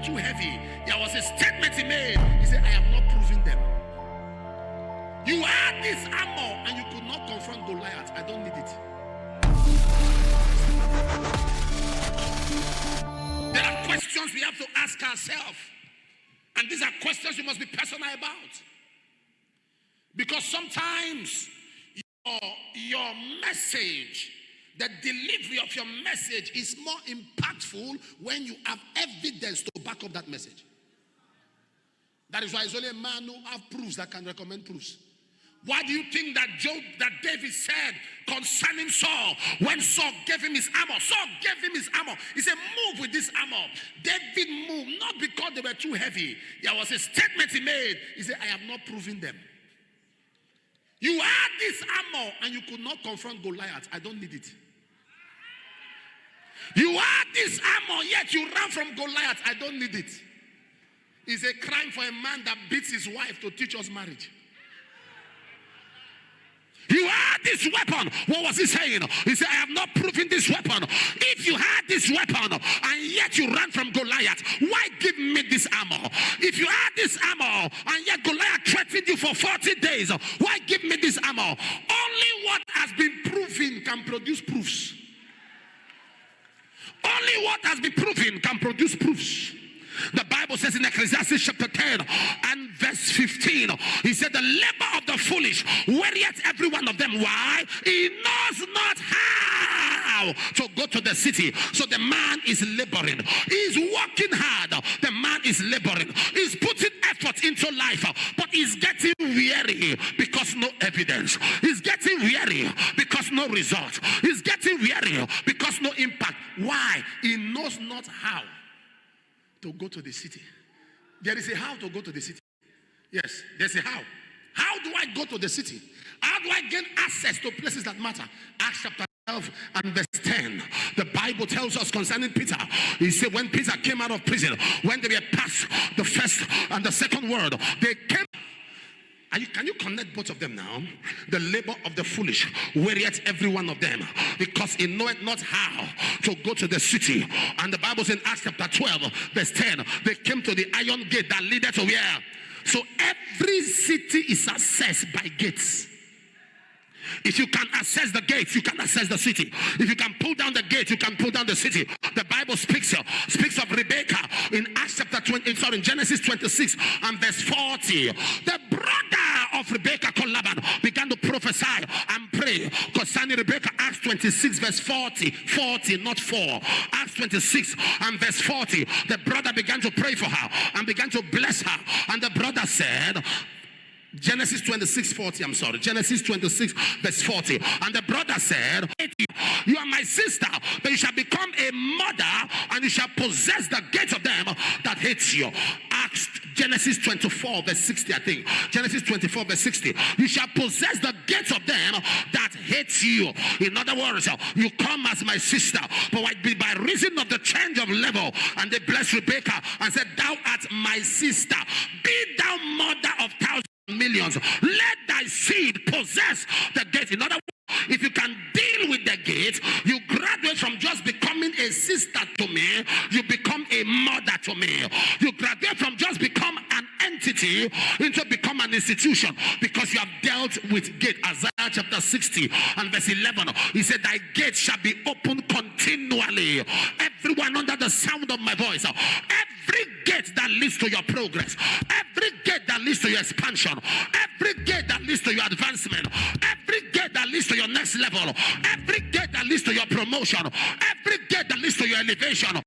too heavy. There was a statement he made. He said, I have not proven them. You had this armor and you could not confront Goliath. I don't need it. There are questions we have to ask ourselves. And these are questions you must be personal about. Because sometimes your message, the delivery of your message is more impactful when you have evidence to back up that message. That is why it's only a man who have proofs that can recommend proofs. Why do you think that David said concerning Saul, when Saul gave him his armor? Saul gave him his armor. He said, move with this armor. David moved, not because they were too heavy. There was a statement he made. He said, I have not proven them. You had this armor and you could not confront Goliath. I don't need it. You had this armor, yet you ran from Goliath. I don't need it. It's a crime for a man that beats his wife to teach us marriage. You had this weapon. What was he saying? He said, I have not proven this weapon. If you had this weapon and yet you ran from Goliath, why give me this armor? If you had this armor and yet Goliath threatened you for 40 days, why give me this armor? Only what has been proven can produce proofs. Only what has been proven can produce proofs. The Bible says in Ecclesiastes chapter 10 and verse 15, he said, the labor of the foolish wearieth every one of them. Why? He knows not how to go to the city. So the man is laboring. He's working hard. The man is laboring. He's putting effort into life, but he's getting weary because no evidence. He's getting weary because no result. He's getting weary because no impact. Why? He knows not how to go to the city. There is a how to go to the city. Yes, there's a how. How do I go to the city? How do I gain access to places that matter? Acts chapter 12 and verse 10. The Bible tells us concerning Peter. He said when Peter came out of prison, when they were past the first and the second word, they came. Can you connect both of them now? The labor of the foolish wearieth every one of them, because he knoweth not how to go to the city. And the Bible says in Acts chapter 12 verse 10, they came to the iron gate that leadeth to where? So every city is accessed by gates. If you can access the gates, you can access the city. If you can pull down the gate, you can pull down the city. The Bible speaks of Rebekah in in Genesis 26 and verse 40. The brother of Rebekah called Laban began to prophesy and pray concerning Rebekah. Acts 26 verse 40, not 4. Acts 26 and verse 40. The brother began to pray for her and began to bless her. And the brother said, Genesis 26 verse 40. And the brother said, you are my sister, but you shall become a mother, and you shall possess the gates of them that hate you. Genesis 24 verse 60, I think. Genesis 24 verse 60. You shall possess the gates of them that hate you. In other words, you come as my sister, but by reason of the change of level, and they blessed Rebekah and said, thou art my sister, be thou mother of thousands, millions, let thy seed possess the gate. In other words, if you can deal with the gate, you graduate from just becoming a sister to me, you become a mother to me. You graduate from just become an entity into become an institution, because you have dealt with gate. Isaiah chapter 60 and verse 11, he said, thy gate shall be open continually. Everyone under the sound of my voice, every gate that leads to your progress, every gate that leads to your expansion, every gate that leads to your advancement, every gate that leads to your next level, every gate that leads to your promotion, every gate that leads to your elevation,